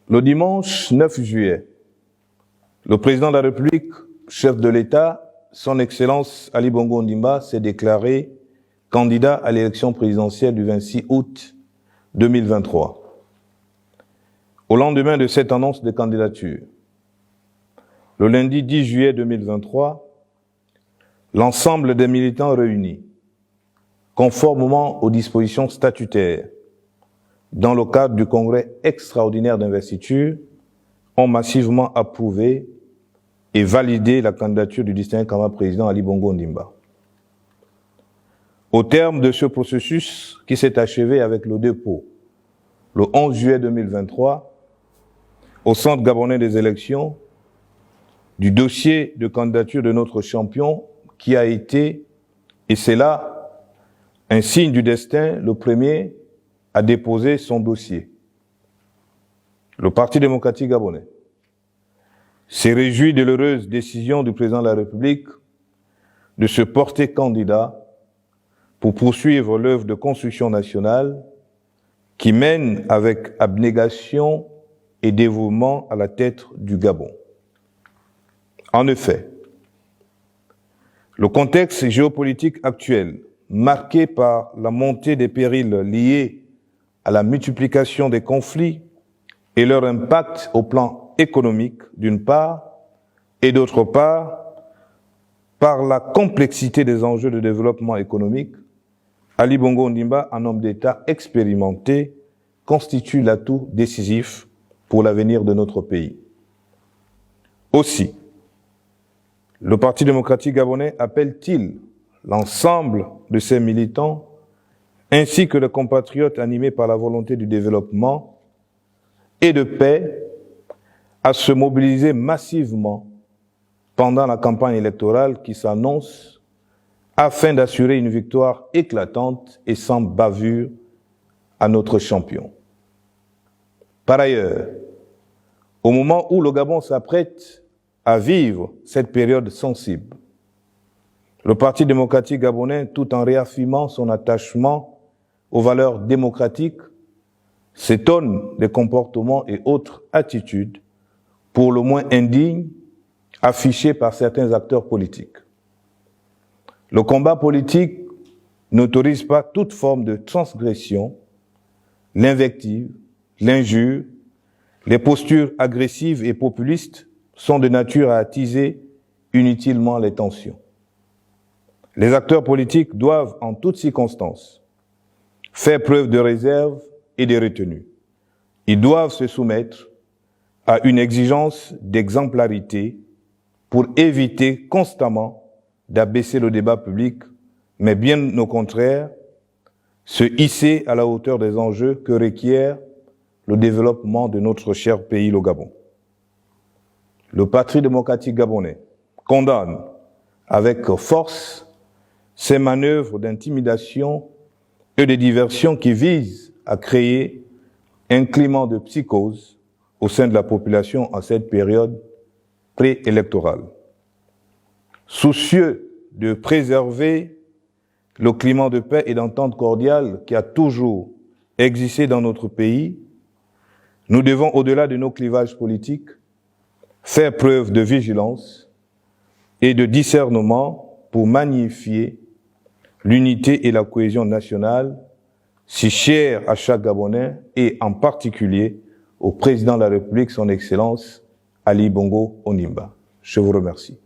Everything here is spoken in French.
Le dimanche 9 juillet, le président de la République, chef de l'État, son Excellence Ali Bongo Ondimba, s'est déclaré candidat à l'élection présidentielle du 26 août 2023. Au lendemain de cette annonce de candidature, le lundi 10 juillet 2023, l'ensemble des militants réunis, conformément aux dispositions statutaires, dans le cadre du congrès extraordinaire d'investiture, ont massivement approuvé et validé la candidature du distingué camarade président Ali Bongo Ondimba. Au terme de ce processus qui s'est achevé avec le dépôt, le 11 juillet 2023, au Centre gabonais des élections, du dossier de candidature de notre champion qui a été, et c'est là un signe du destin, le premier à déposer son dossier. Le Parti démocratique gabonais s'est réjoui de l'heureuse décision du président de la République de se porter candidat pour poursuivre l'œuvre de construction nationale qui mène avec abnégation et dévouement à la tête du Gabon. En effet, le contexte géopolitique actuel, marqué par la montée des périls liés à la multiplication des conflits et leur impact au plan économique d'une part, et d'autre part, par la complexité des enjeux de développement économique, Ali Bongo Ondimba, un homme d'État expérimenté, constitue l'atout décisif pour l'avenir de notre pays. Aussi, le Parti démocratique gabonais appelle-t-il l'ensemble de ses militants, ainsi que les compatriotes animés par la volonté du développement et de paix, à se mobiliser massivement pendant la campagne électorale qui s'annonce afin d'assurer une victoire éclatante et sans bavure à notre champion. Par ailleurs, au moment où le Gabon s'apprête à vivre cette période sensible, le Parti démocratique gabonais, tout en réaffirmant son attachement aux valeurs démocratiques, s'étonne des comportements et autres attitudes, pour le moins indignes, affichées par certains acteurs politiques. Le combat politique n'autorise pas toute forme de transgression, l'invective, l'injure, les postures agressives et populistes sont de nature à attiser inutilement les tensions. Les acteurs politiques doivent, en toutes circonstances, faire preuve de réserve et de retenue. Ils doivent se soumettre à une exigence d'exemplarité pour éviter constamment d'abaisser le débat public, mais bien au contraire, se hisser à la hauteur des enjeux que requiert le développement de notre cher pays, le Gabon. Le Parti démocratique gabonais condamne avec force ces manœuvres d'intimidation et de diversion qui visent à créer un climat de psychose au sein de la population en cette période préélectorale. Soucieux de préserver le climat de paix et d'entente cordiale qui a toujours existé dans notre pays, nous devons, au-delà de nos clivages politiques, faire preuve de vigilance et de discernement pour magnifier l'unité et la cohésion nationale, si chère à chaque Gabonais et en particulier au président de la République, son Excellence Ali Bongo Ondimba. Je vous remercie.